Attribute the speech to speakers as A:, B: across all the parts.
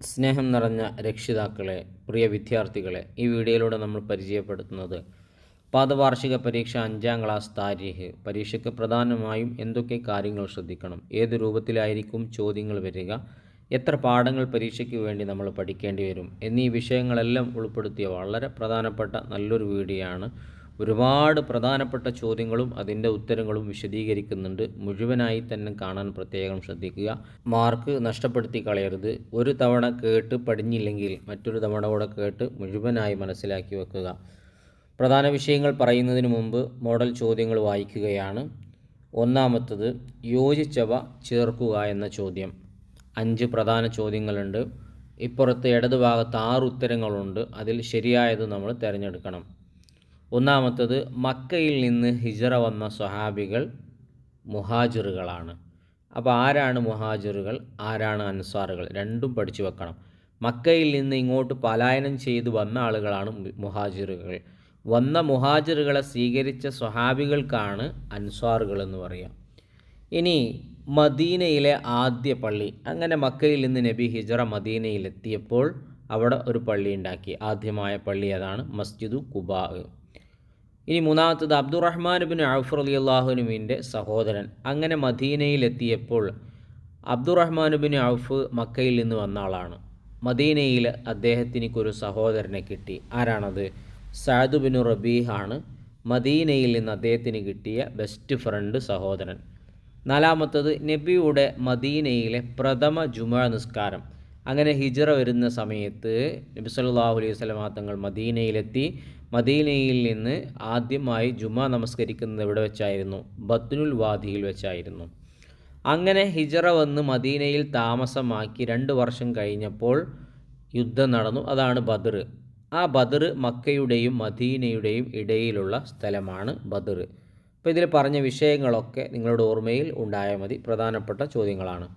A: സ്നേഹം നിറഞ്ഞ രക്ഷിതാക്കളെ, പ്രിയ വിദ്യാർത്ഥികളെ, ഈ വീഡിയോയിലൂടെ നമ്മൾ പരിചയപ്പെടുത്തുന്നത് പാദവാർഷിക പരീക്ഷ 5ാം ക്ലാസ് താരീഖ് പരീക്ഷയ്ക്ക് പ്രധാനമായും എന്തൊക്കെ കാര്യങ്ങൾ ശ്രദ്ധിക്കണം, ഏത് രൂപത്തിലായിരിക്കും ചോദ്യങ്ങൾ വരിക, എത്ര പാഠങ്ങൾ പരീക്ഷയ്ക്ക് വേണ്ടി നമ്മൾ പഠിക്കേണ്ടി വരും എന്നീ വിഷയങ്ങളെല്ലാം ഉൾപ്പെടുത്തിയ വളരെ പ്രധാനപ്പെട്ട നല്ലൊരു വീഡിയോ ആണ്. ഒരുപാട് പ്രധാനപ്പെട്ട ചോദ്യങ്ങളും അതിൻ്റെ ഉത്തരങ്ങളും വിശദീകരിക്കുന്നുണ്ട്. മുഴുവനായി തന്നെ കാണാൻ പ്രത്യേകം ശ്രദ്ധിക്കുക. മാർക്ക് നഷ്ടപ്പെടുത്തി കളയരുത്. ഒരു തവണ കേട്ട് പഠിഞ്ഞില്ലെങ്കിൽ മറ്റൊരു തവണ കൂടെ കേട്ട് മുഴുവനായി മനസ്സിലാക്കി വെക്കുക. പ്രധാന വിഷയങ്ങൾ പറയുന്നതിന് മുമ്പ് മോഡൽ ചോദ്യങ്ങൾ വായിക്കുകയാണ്. ഒന്നാമത്തത് യോജിച്ചവ ചേർക്കുക എന്ന ചോദ്യം. 5 പ്രധാന ചോദ്യങ്ങളുണ്ട്. ഇപ്പുറത്ത് ഇടതുഭാഗത്ത് 6 ഉത്തരങ്ങളുണ്ട്. അതിൽ ശരിയായത് നമ്മൾ തിരഞ്ഞെടുക്കണം. ഒന്നാമത്തത് മക്കയിൽ നിന്ന് ഹിജറ വന്ന സ്വഹാബികൾ മുഹാജിറുകളാണ്. അപ്പോൾ ആരാണ് മുഹാജിറുകൾ, ആരാണ് അൻസാറുകൾ, രണ്ടും പഠിച്ചു വെക്കണം. മക്കയിൽ നിന്ന് ഇങ്ങോട്ട് പലായനം ചെയ്ത് വന്ന ആളുകളാണ് മുഹാജിറുകൾ. വന്ന മുഹാജിറുകളെ സ്വീകരിച്ച സ്വഹാബികൾക്കാണ് അൻസാറുകൾ എന്ന് പറയാം. ഇനി മദീനയിലെ ആദ്യ പള്ളി. അങ്ങനെ മക്കയിൽ നിന്ന് നബി ഹിജറ മദീനയിലെത്തിയപ്പോൾ അവിടെ ഒരു പള്ളി ഉണ്ടാക്കി. ആദ്യമായ പള്ളി അതാണ് മസ്ജിദു ഖുബാ. ഇനി മൂന്നാമത്തത് അബ്ദുറഹ്മാൻ ബിൻ ഔഫ് റളിയല്ലാഹുവിൻ്റെ സഹോദരൻ. അങ്ങനെ മദീനയിലെത്തിയപ്പോൾ അബ്ദുറഹ്മാൻ ബിൻ ഔഫ് മക്കയിൽ നിന്ന് വന്ന ആളാണ്. മദീനയിൽ അദ്ദേഹത്തിനൊരു സഹോദരനെ കിട്ടി. ആരാണത്? സഅദ് ബിൻ റബീഹ് ആണ്. മദീനയിൽ നിന്ന് അദ്ദേഹത്തിന് കിട്ടിയ ബെസ്റ്റ് ഫ്രണ്ട് സഹോദരൻ. നാലാമത്തത് നബിയുടെ മദീനയിലെ പ്രഥമ ജുമുഅ നിസ്കാരം. അങ്ങനെ ഹിജറ വരുന്ന സമയത്ത് നബി സല്ലല്ലാഹു അലൈഹി വസല്ലം തങ്ങൾ മദീനയിലെത്തി. മദീനയിൽ നിന്ന് ആദ്യമായി ജുമുഅ നമസ്കരിക്കുന്നത് എവിടെ വെച്ചായിരുന്നു? ബത്നുൽ വാദിയിൽ വെച്ചായിരുന്നു. അങ്ങനെ ഹിജറ വന്ന് മദീനയിൽ താമസമാക്കി 2 വർഷം കഴിഞ്ഞപ്പോൾ യുദ്ധം നടന്നു. അതാണ് ബദർ. ആ ബദർ മക്കയുടെയും മദീനയുടെയും ഇടയിലുള്ള സ്ഥലമാണ് ബദർ. അപ്പോൾ ഇതിൽ പറഞ്ഞ വിഷയങ്ങളൊക്കെ നിങ്ങളുടെ ഓർമ്മയിൽ ഉണ്ടായാൽ മതി. പ്രധാനപ്പെട്ട ചോദ്യങ്ങളാണ്.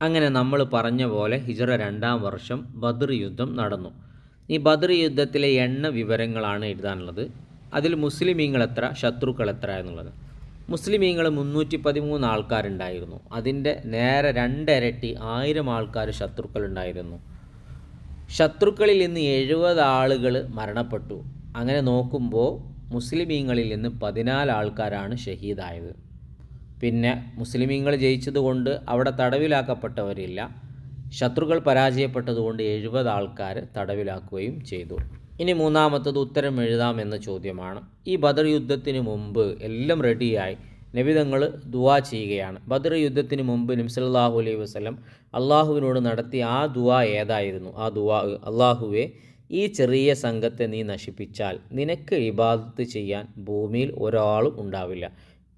A: അങ്ങനെ നമ്മൾ പറഞ്ഞ പോലെ ഹിജറ 2ാം വർഷം ബദർ യുദ്ധം നടന്നു. ഈ ബദർ യുദ്ധത്തിലെ എണ്ണ വിവരങ്ങളാണ് എഴുതാനുള്ളത്. അതിൽ മുസ്ലിമീങ്ങൾ എത്ര, ശത്രുക്കൾ എത്ര എന്നുള്ളത്. മുസ്ലിമീങ്ങൾ 313 ആൾക്കാരുണ്ടായിരുന്നു. അതിൻ്റെ നേരെ 2 ഇരട്ടി 1000 ആൾക്കാർ ശത്രുക്കളുണ്ടായിരുന്നു. ശത്രുക്കളിൽ നിന്ന് 70 ആളുകൾ മരണപ്പെട്ടു. അങ്ങനെ നോക്കുമ്പോൾ മുസ്ലിമീങ്ങളിൽ നിന്ന് 14 ആൾക്കാരാണ് ഷഹീദായത്. പിന്നെ മുസ്ലിമീങ്ങൾ ജയിച്ചതുകൊണ്ട് അവിടെ തടവിലാക്കപ്പെട്ടവരില്ല. ശത്രുക്കൾ പരാജയപ്പെട്ടതുകൊണ്ട് 70 ആൾക്കാർ തടവിലാക്കുകയും ചെയ്തു. ഇനി മൂന്നാമത്തത് ഉത്തരം എഴുതാം എന്ന ചോദ്യമാണ്. ഈ ബദർ യുദ്ധത്തിന് മുമ്പ് എല്ലാം റെഡിയായി നബി തങ്ങൾ ദുആ ചെയ്യുകയാണ്. ബദർ യുദ്ധത്തിന് മുമ്പ് നബി സല്ലല്ലാഹു അലൈഹി വസല്ലം അള്ളാഹുവിനോട് നടത്തിയ ആ ദുആ ഏതായിരുന്നു? ആ ദുആ, അള്ളാഹുവേ, ഈ ചെറിയ സംഘത്തെ നീ നശിപ്പിച്ചാൽ നിനക്ക് ഇബാദത്ത് ചെയ്യാൻ ഭൂമിയിൽ ഒരാളും ഉണ്ടാവില്ല.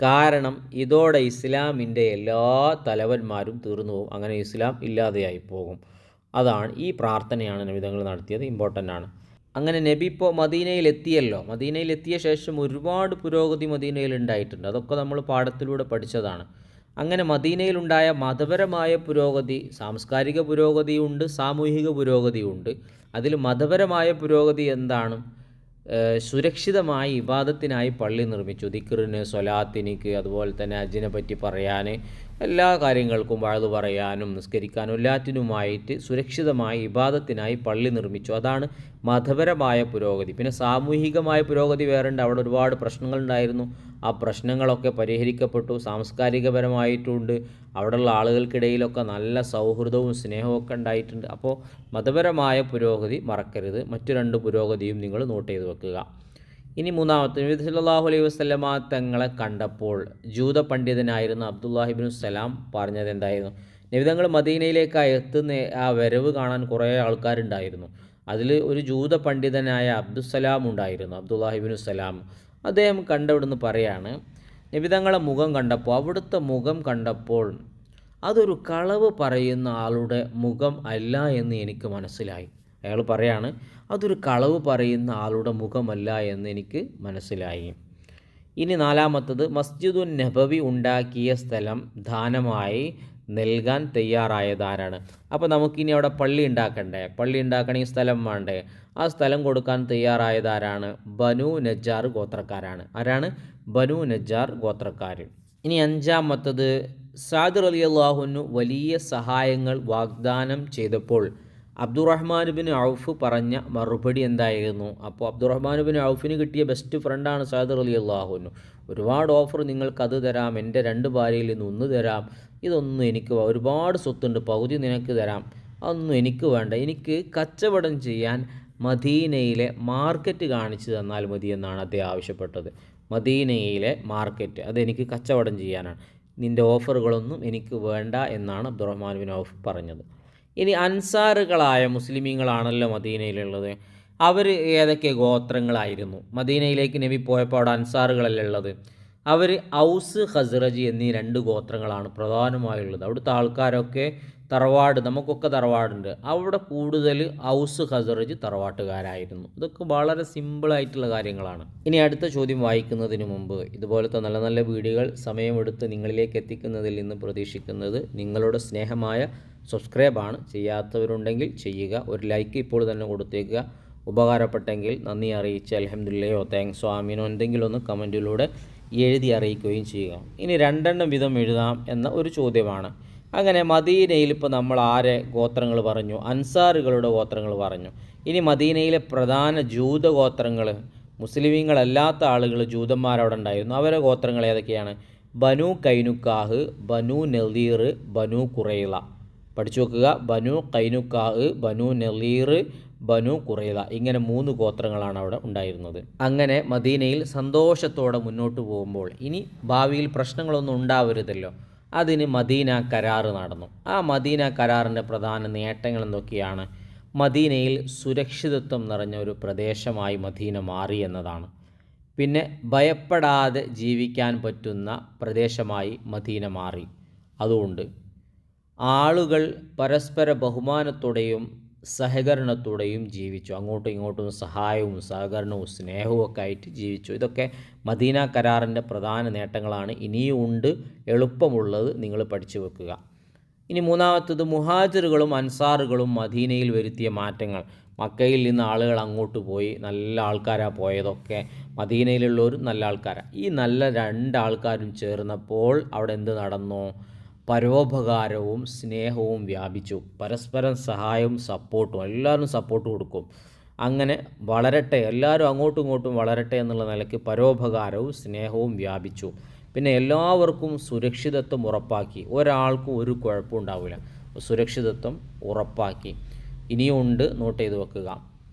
A: കാരണം ഇതോടെ ഇസ്ലാമിൻ്റെ എല്ലാ തലവന്മാരും തീർന്നു പോകും. അങ്ങനെ ഇസ്ലാം ഇല്ലാതെയായി പോകും. അതാണ് ഈ പ്രാർത്ഥനയാണ് നബി തങ്ങൾ നടത്തിയത്. ഇമ്പോർട്ടൻ്റ് ആണ്. അങ്ങനെ നബി ഇപ്പോൾ മദീനയിലെത്തിയല്ലോ. മദീനയിലെത്തിയ ശേഷം ഒരുപാട് പുരോഗതി മദീനയിൽ ഉണ്ടായിട്ടുണ്ട്. അതൊക്കെ നമ്മൾ പാഠത്തിലൂടെ പഠിച്ചതാണ്. അങ്ങനെ മദീനയിലുണ്ടായ മതപരമായ പുരോഗതി, സാംസ്കാരിക പുരോഗതിയുണ്ട്, സാമൂഹിക പുരോഗതിയുണ്ട്. അതിൽ മതപരമായ പുരോഗതി എന്താണ്? സുരക്ഷിതമായി ഇബാദത്തിനായി പള്ളി നിർമ്മിച്ചു. ദിക്റിന്, സ്വലാത്തിനിക്ക്, അതുപോലെ തന്നെ ഹജ്ജിനെ പറ്റി പറയാൻ, എല്ലാ കാര്യങ്ങൾക്കും വഅദ് പറയാനും നിസ്കരിക്കാനും എല്ലാറ്റിനുമായിട്ട് സുരക്ഷിതമായി ഇബാദത്തിനായി പള്ളി നിർമ്മിച്ചു. അതാണ് മതപരമായ പുരോഗതി. പിന്നെ സാമൂഹികമായ പുരോഗതി വേറുണ്ട്. അവിടെ ഒരുപാട് പ്രശ്നങ്ങളുണ്ടായിരുന്നു. ആ പ്രശ്നങ്ങളൊക്കെ പരിഹരിക്കപ്പെട്ടു. സാംസ്കാരികപരമായിട്ടുണ്ട്. അവിടെയുള്ള ആളുകൾക്കിടയിലൊക്കെ നല്ല സൗഹൃദവും സ്നേഹവും ഒക്കെ ഉണ്ടായിട്ടുണ്ട്. അപ്പോൾ മതപരമായ പുരോഗതി മറക്കരുത്. മറ്റു 2 പുരോഗതിയും നിങ്ങൾ നോട്ട് ചെയ്ത് വെക്കുക. ഇനി മൂന്നാമത്തെ, നബി സല്ലല്ലാഹു അലൈഹി വസല്ലമ തങ്ങളെ കണ്ടപ്പോൾ ജൂത പണ്ഡിതനായിരുന്ന അബ്ദുല്ലാഹി ഇബ്നു സലാം പറഞ്ഞത് എന്തായിരുന്നു? നബി തങ്ങൾ മദീനയിലേക്ക് എത്തുന്ന ആ വരവ് കാണാൻ കുറേ ആൾക്കാരുണ്ടായിരുന്നു. അതിൽ ഒരു ജൂത പണ്ഡിതനായ അബ്ദുസ്സലാം ഉണ്ടായിരുന്നു, അബ്ദുല്ലാഹി ഇബ്നു സലാം. അദ്ദേഹം കണ്ടവിടുന്ന് പറയാണ്, നബി തങ്ങളെ മുഖം കണ്ടപ്പോൾ, അവിടുത്തെ മുഖം കണ്ടപ്പോൾ അതൊരു കളവ് പറയുന്ന ആളുടെ മുഖം അല്ല എന്ന് എനിക്ക് മനസ്സിലായി. അയാൾ പറയാണ്, അതൊരു കളവ് പറയുന്ന ആളുടെ മുഖമല്ല എന്ന് എനിക്ക് മനസ്സിലായി. ഇനി നാലാമത്തത്, മസ്ജിദുൻ നബവി ഉണ്ടാക്കിയ സ്ഥലം ദാനമായി നൽകാൻ തയ്യാറായതാരാണ്? അപ്പോൾ നമുക്കിനി അവിടെ പള്ളി ഉണ്ടാക്കണ്ടേ? പള്ളി ഉണ്ടാക്കണമെങ്കിൽ സ്ഥലം വേണ്ടേ? ആ സ്ഥലം കൊടുക്കാൻ തയ്യാറായതാരാണ്? ബനു നജ്ജാർ ഗോത്രക്കാരാണ്. ആരാണ്? ബനു നജ്ജാർ ഗോത്രക്കാർ. ഇനി 5ാമത്തത്, സഅദ് റളിയല്ലാഹു അൻഹു വലിയ സഹായങ്ങൾ വാഗ്ദാനം ചെയ്തപ്പോൾ അബ്ദുറഹ്മാൻ ബിൻ ഔഫ് പറഞ്ഞ മറുപടി എന്തായിരുന്നു? അപ്പോൾ അബ്ദുറഹ്മാൻ ബിൻ ഔഫിന് കിട്ടിയ ബെസ്റ്റ് ഫ്രണ്ടാണ് സഅദ് റളിയല്ലാഹു അൻഹു. ഒരുപാട് ഓഫർ, നിങ്ങൾക്കത് തരാം, എൻ്റെ 2 ഭാര്യയിൽ നിന്ന് 1 തരാം, ഇതൊന്നും എനിക്ക് ഒരുപാട് സ്വത്തുണ്ട്, പകുതി നിനക്ക് തരാം, അതൊന്നും എനിക്ക് വേണ്ട, എനിക്ക് കച്ചവടം ചെയ്യാൻ മദീനയിലെ മാർക്കറ്റ് കാണിച്ചു തന്നാൽ മതി എന്നാണ് അദ്ദേഹം ആവശ്യപ്പെട്ടത്. മദീനയിലെ മാർക്കറ്റ്, അതെനിക്ക് കച്ചവടം ചെയ്യാനാണ്, നിൻ്റെ ഓഫറുകളൊന്നും എനിക്ക് വേണ്ട എന്നാണ് അബ്ദുറഹ്മാൻ ബിൻ ഔഫ് പറഞ്ഞത്. ഇനി അൻസാറുകളായ മുസ്ലിമീങ്ങളാണല്ലോ മദീനയിലുള്ളത്. അവർ ഏതൊക്കെ ഗോത്രങ്ങളായിരുന്നു? മദീനയിലേക്ക് നബി പോയപ്പോൾ അവിടെ അൻസാറുകളല്ലേ ഉള്ളത്. അവർ ഔസ് ഖസ്റജ് എന്നീ 2 ഗോത്രങ്ങളാണ് പ്രധാനമായുള്ളത്. അവിടുത്തെ ആൾക്കാരൊക്കെ തറവാട്, നമുക്കൊക്കെ തറവാടുണ്ട്, അവിടെ കൂടുതൽ ഔസ് ഖസ്റജ് തറവാട്ടുകാരായിരുന്നു. ഇതൊക്കെ വളരെ സിമ്പിളായിട്ടുള്ള കാര്യങ്ങളാണ്. ഇനി അടുത്ത ചോദ്യം വായിക്കുന്നതിന് മുമ്പ് ഇതുപോലത്തെ നല്ല നല്ല വീഡിയോകൾ സമയമെടുത്ത് നിങ്ങളിലേക്ക് എത്തിക്കുന്നതിൽ നിന്ന് പ്രതീക്ഷിക്കുന്നത് നിങ്ങളുടെ സ്നേഹമായ സബ്സ്ക്രൈബാണ്. ചെയ്യാത്തവരുണ്ടെങ്കിൽ ചെയ്യുക, ഒരു ലൈക്ക് ഇപ്പോൾ തന്നെ കൊടുത്തേക്കുക. ഉപകാരപ്പെട്ടെങ്കിൽ നന്ദി അറിയിച്ച് അൽഹംദുലില്ലയോ താങ്ക്സോ ആമീനോ എന്തെങ്കിലും ഒന്ന് കമൻറ്റിലൂടെ എഴുതി അറിയിക്കുകയും ചെയ്യുക. ഇനി 2 വീതം എഴുതാം എന്ന ഒരു ചോദ്യമാണ്. അങ്ങനെ മദീനയിൽ ഇപ്പോൾ നമ്മൾ ആരെ ഗോത്രങ്ങൾ പറഞ്ഞു? അൻസാറുകളുടെ ഗോത്രങ്ങൾ പറഞ്ഞു. ഇനി മദീനയിലെ പ്രധാന ജൂത ഗോത്രങ്ങൾ, മുസ്ലിമീങ്ങളല്ലാത്ത ആളുകൾ, ജൂതന്മാരവിടെ ഉണ്ടായിരുന്നു, അവരെ ഗോത്രങ്ങൾ ഏതൊക്കെയാണ്? ബനു കൈനുക്കാഹ്, ബനു നളീർ, ബനു ഖുറൈള. പഠിച്ചു വെക്കുക. ബനു കൈനുക്കാഹ്, ബനു നളീർ, ബനു ഖുറൈള, ഇങ്ങനെ 3 ഗോത്രങ്ങളാണ് അവിടെ ഉണ്ടായിരുന്നത്. അങ്ങനെ മദീനയിൽ സന്തോഷത്തോടെ മുന്നോട്ട് പോകുമ്പോൾ ഇനി ഭാവിയിൽ പ്രശ്നങ്ങളൊന്നും ഉണ്ടാവരുതല്ലോ, അതിന് മദീന കരാർ നടന്നു. ആ മദീന കരാറിൻ്റെ പ്രധാന നേട്ടങ്ങൾ എന്തൊക്കെയാണ്? മദീനയിൽ സുരക്ഷിതത്വം നിറഞ്ഞ ഒരു പ്രദേശമായി മദീന മാറി എന്നതാണ്. പിന്നെ ഭയപ്പെടാതെ ജീവിക്കാൻ പറ്റുന്ന പ്രദേശമായി മദീന മാറി. അതുകൊണ്ട് ആളുകൾ പരസ്പര ബഹുമാനത്തോടെയും സഹകരണത്തോടെയും ജീവിച്ചു. അങ്ങോട്ടും ഇങ്ങോട്ടും സഹായവും സഹകരണവും സ്നേഹവും ഒക്കെ ആയിട്ട് ജീവിച്ചു. ഇതൊക്കെ മദീന കരാറിൻ്റെ പ്രധാന നേട്ടങ്ങളാണ്. ഇനിയും ഉണ്ട്, എളുപ്പമുള്ളത് നിങ്ങൾ പഠിച്ചു വെക്കുക. ഇനി മൂന്നാമത്തത് മുഹാജിറുകളും അൻസാറുകളും മദീനയിൽ വരുത്തിയ മാറ്റങ്ങൾ. മക്കയിൽ നിന്ന് ആളുകൾ അങ്ങോട്ട് പോയി, നല്ല ആൾക്കാരാണ് പോയതൊക്കെ, മദീനയിലുള്ളവരും നല്ല ആൾക്കാരാണ്. ഈ നല്ല 2 ആൾക്കാരും ചേർന്നപ്പോൾ അവിടെ എന്ത് നടന്നു? പരോപകാരവും സ്നേഹവും വ്യാപിച്ചു. പരസ്പരം സഹായവും സപ്പോർട്ടും, എല്ലാവരും സപ്പോർട്ട് കൊടുക്കും. അങ്ങനെ വളരട്ടെ, എല്ലാവരും അങ്ങോട്ടും ഇങ്ങോട്ടും വളരട്ടെ എന്നുള്ള നിലയ്ക്ക് പരോപകാരവും സ്നേഹവും വ്യാപിച്ചു. പിന്നെ എല്ലാവർക്കും സുരക്ഷിതത്വം ഉറപ്പാക്കി. ഒരാൾക്കും ഒരു കുഴപ്പവും ഉണ്ടാവില്ല. സുരക്ഷിതത്വം ഉറപ്പാക്കി. ഇനിയും ഉണ്ട്, നോട്ട് ചെയ്ത് വെക്കുക.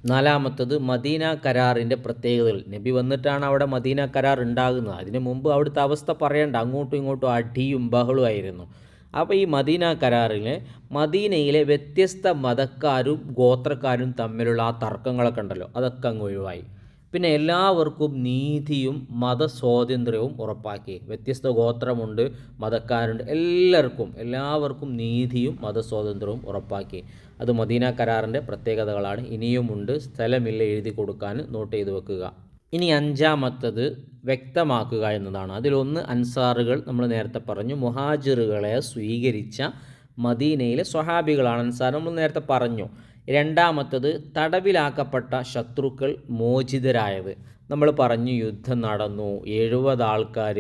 A: നാലാമത്തത് മദീന കരാറിൻ്റെ പ്രത്യേകതകൾ. നബി വന്നിട്ടാണ് അവിടെ മദീന കരാർ ഉണ്ടാകുന്നത്. അതിന് മുമ്പ് അവിടുത്തെ അവസ്ഥ പറയണ്ട, അങ്ങോട്ടും ഇങ്ങോട്ടും അടിയും ബഹളുമായിരുന്നു. അപ്പോൾ ഈ മദീന കരാറിൽ മദീനയിലെ വ്യത്യസ്ത മതക്കാരും ഗോത്രക്കാരും തമ്മിലുള്ള ആ തർക്കങ്ങളൊക്കെ ഉണ്ടല്ലോ, അതൊക്കെ അങ്ങ് ഒഴിവായി. പിന്നെ എല്ലാവർക്കും നീതിയും മതസ്വാതന്ത്ര്യവും ഉറപ്പാക്കി. വ്യത്യസ്ത ഗോത്രമുണ്ട്, മതക്കാരുണ്ട്, എല്ലാവർക്കും നീതിയും മതസ്വാതന്ത്ര്യവും ഉറപ്പാക്കി. അത് മദീന കരാറിൻ്റെ പ്രത്യേകതകളാണ്. ഇനിയുമുണ്ട്, സ്ഥലമില്ല എഴുതി കൊടുക്കാൻ, നോട്ട് ചെയ്ത് വെക്കുക. ഇനി 5ാമത്തത് വ്യക്തമാക്കുക എന്നതാണ്. അതിലൊന്ന് അൻസാറുകൾ, നമ്മൾ നേരത്തെ പറഞ്ഞു, മുഹാജിറുകളെ സ്വീകരിച്ച മദീനയിലെ സ്വഹാബികളാണ് അൻസാർ, നമ്മൾ നേരത്തെ പറഞ്ഞു. 2ാമത്തത് തടവിലാക്കപ്പെട്ട ശത്രുക്കൾ മോചിതരായത്. നമ്മൾ പറഞ്ഞു യുദ്ധം നടന്നു, 70 ആൾക്കാർ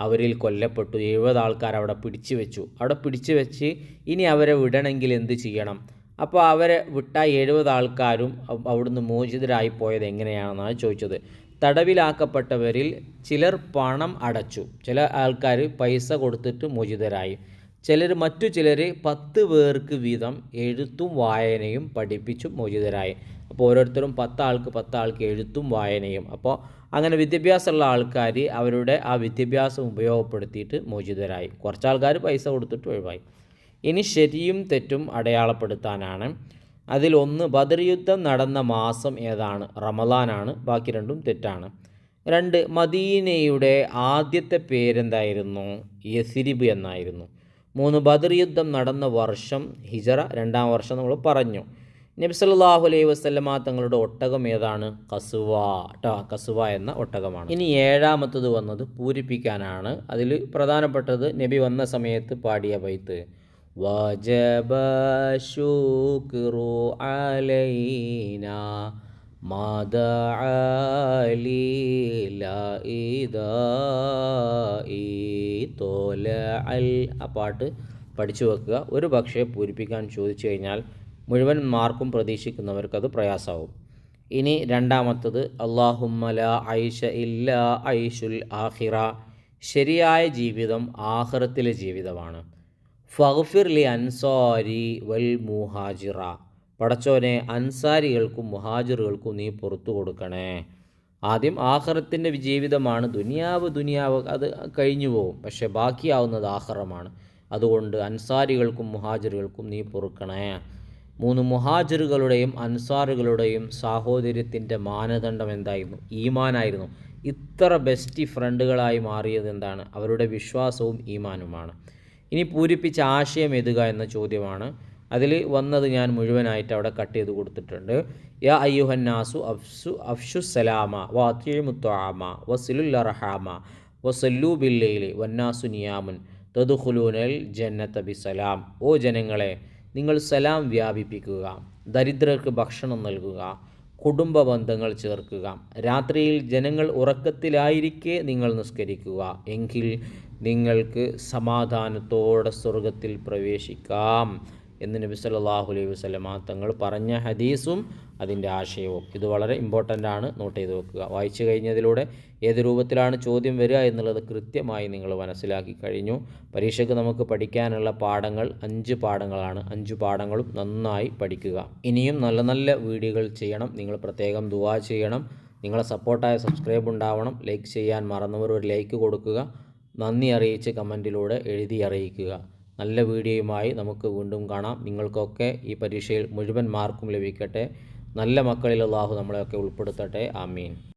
A: അവരിൽ കൊല്ലപ്പെട്ടു, 70 ആൾക്കാർ അവിടെ പിടിച്ചു വെച്ച് ഇനി അവരെ വിടണമെങ്കിൽ എന്ത് ചെയ്യണം? അപ്പോൾ അവരെ വിട്ട 70 ആൾക്കാരും അവിടുന്ന് മോചിതരായി പോയത് എങ്ങനെയാണെന്നാണ് ചോദിച്ചത്. തടവിലാക്കപ്പെട്ടവരിൽ ചിലർ പണം അടച്ചു, ചില ആൾക്കാർ പൈസ കൊടുത്തിട്ട് മോചിതരായി, മറ്റു ചിലർ 10 പേർക്ക് വീതം എഴുത്തും വായനയും പഠിപ്പിച്ചും മോചിതരായി. അപ്പോൾ ഓരോരുത്തരും 10 ആൾക്ക് എഴുത്തും വായനയും. അപ്പോൾ അങ്ങനെ വിദ്യാഭ്യാസമുള്ള ആൾക്കാർ അവരുടെ ആ വിദ്യാഭ്യാസം ഉപയോഗപ്പെടുത്തിയിട്ട് മോചിതരായി. കുറച്ച് ആൾക്കാർ പൈസ കൊടുത്തിട്ട് ഒഴിവായി. ഇനി ശരിയും തെറ്റും അടയാളപ്പെടുത്താനാണ്. അതിലൊന്ന് ബദർ യുദ്ധം നടന്ന മാസം ഏതാണ്? റമളാനാണ്. ബാക്കി 2ഉം തെറ്റാണ്. 2 മദീനയുടെ ആദ്യത്തെ പേരെന്തായിരുന്നു? യസ്രിബ് എന്നായിരുന്നു. 3 ബദർ യുദ്ധം നടന്ന വർഷം ഹിജറ 2ാം വർഷം നമ്മൾ പറഞ്ഞു. നബി സല്ലല്ലാഹു അലൈഹി വസല്ലമ തങ്ങളുടെ ഒട്ടകം ഏതാണ്? കസുവ എന്ന ഒട്ടകമാണ്. ഇനി 7ാമത്തത് വന്നത് പൂരിപ്പിക്കാനാണ്. അതിൽ പ്രധാനപ്പെട്ടത് നബി വന്ന സമയത്ത് പാടിയ ബൈത്ത്, വജബ ശുക്റു അലൈനാ മദഅ ലിലാഇദാഇ തോലഅൽ. ആ പാട്ട് പഠിച്ചു വെക്കുക. ഒരു പക്ഷേ പൂരിപ്പിക്കാൻ ചോദിച്ചു കഴിഞ്ഞാൽ മുഴുവൻ മാർക്കും പ്രതീക്ഷിക്കുന്നവർക്കത് പ്രയാസമാവും. ഇനി രണ്ടാമത്തത് അല്ലാഹുമ്മ ലാ ഐഷ ഇല്ലാ ഐഷുൽ ആഖിറ. ശരിയായ ജീവിതം ആഖിറത്തിലെ ജീവിതമാണ്. ഫഗ്ഫിർ ലി അൻസാരി വൽ മുഹാജിറ. പടച്ചോനെ അൻസാരികൾക്കും മുഹാജിറുകൾക്കും നീ പുറത്തു കൊടുക്കണേ. ആദ്യം ആഖിറത്തിൻ്റെ ജീവിതമാണ്. ദുനിയാവ് അത് കഴിഞ്ഞു പോകും, പക്ഷേ ബാക്കിയാവുന്നത് ആഖിറമാണ്. അതുകൊണ്ട് അൻസാരികൾക്കും മുഹാജിറുകൾക്കും നീ പൊറുക്കണേ. 3 മുഹാജിറുകളുടെയും അൻസാറുകളുടെയും സാഹോദര്യത്തിൻ്റെ മാനദണ്ഡം എന്തായിരുന്നു? ഈമാനായിരുന്നു. ഇത്ര ബെസ്റ്റ് ഫ്രണ്ടുകളായി മാറിയത് എന്താണ്? അവരുടെ വിശ്വാസവും ഈമാനുമാണ്. ഇനി പൂരിപ്പിച്ച ആശയം എഴുതുക എന്ന ചോദ്യമാണ്. അതിൽ വന്നത് ഞാൻ മുഴുവനായിട്ട് അവിടെ കട്ട് ചെയ്ത് കൊടുത്തിട്ടുണ്ട്. യാ അയ്യുഹന്നാസു അഫ്ഷു സലാമ വ അത്ഇമുത്ത്വാമ വസിലുൽ അർഹാമ വസല്ലു ബില്ലൈലി വന്നാസു നിയാമുൻ തദ്ഖുലൂനൽ ജന്നത ബിസലാം. ഓ ജനങ്ങളെ, നിങ്ങൾ സലാം വ്യാപിപ്പിക്കുക, ദരിദ്രർക്ക് ഭക്ഷണം നൽകുക, കുടുംബ ബന്ധങ്ങൾ ചേർക്കുക, രാത്രിയിൽ ജനങ്ങൾ ഉറക്കത്തിലായിരിക്കെ നിങ്ങൾ നിസ്കരിക്കുക, എങ്കിൽ നിങ്ങൾക്ക് സമാധാനത്തോടെ സ്വർഗത്തിൽ പ്രവേശിക്കാം എന്ന് നബി സല്ലല്ലാഹു അലൈഹി വസല്ലമ തങ്ങൾ പറഞ്ഞ ഹദീസും അതിൻ്റെ ആശയവും. ഇത് വളരെ ഇമ്പോർട്ടൻ്റ് ആണ്, നോട്ട് ചെയ്ത് വെക്കുക. വായിച്ചു കഴിഞ്ഞതിലൂടെ ഏത് രൂപത്തിലാണ് ചോദ്യം വരിക എന്നുള്ളത് കൃത്യമായി നിങ്ങൾ മനസ്സിലാക്കി കഴിഞ്ഞു. പരീക്ഷയ്ക്ക് നമുക്ക് പഠിക്കാനുള്ള പാഠങ്ങൾ 5 പാഠങ്ങളാണ്. 5 പാഠങ്ങളും നന്നായി പഠിക്കുക. ഇനിയും നല്ല നല്ല വീഡിയോകൾ ചെയ്യണം. നിങ്ങൾ പ്രത്യേകം ദുആ ചെയ്യണം. നിങ്ങളെ സപ്പോർട്ടായ സബ്സ്ക്രൈബ് ഉണ്ടാവണം. ലൈക്ക് ചെയ്യാൻ മറന്നവർ ഒരു ലൈക്ക് കൊടുക്കുക. നന്ദി അറിയിച്ച് കമൻറ്റിലൂടെ എഴുതി അറിയിക്കുക. നല്ല വീഡിയോയുമായി നമുക്ക് വീണ്ടും കാണാം. നിങ്ങൾക്കൊക്കെ ഈ പരീക്ഷയിൽ മുഴുവൻ മാർക്കും ലഭിക്കട്ടെ. നല്ല മക്കളിൽ അല്ലാഹു നമ്മളെയൊക്കെ ഉൾപ്പെടുത്തട്ടെ. ആമീൻ.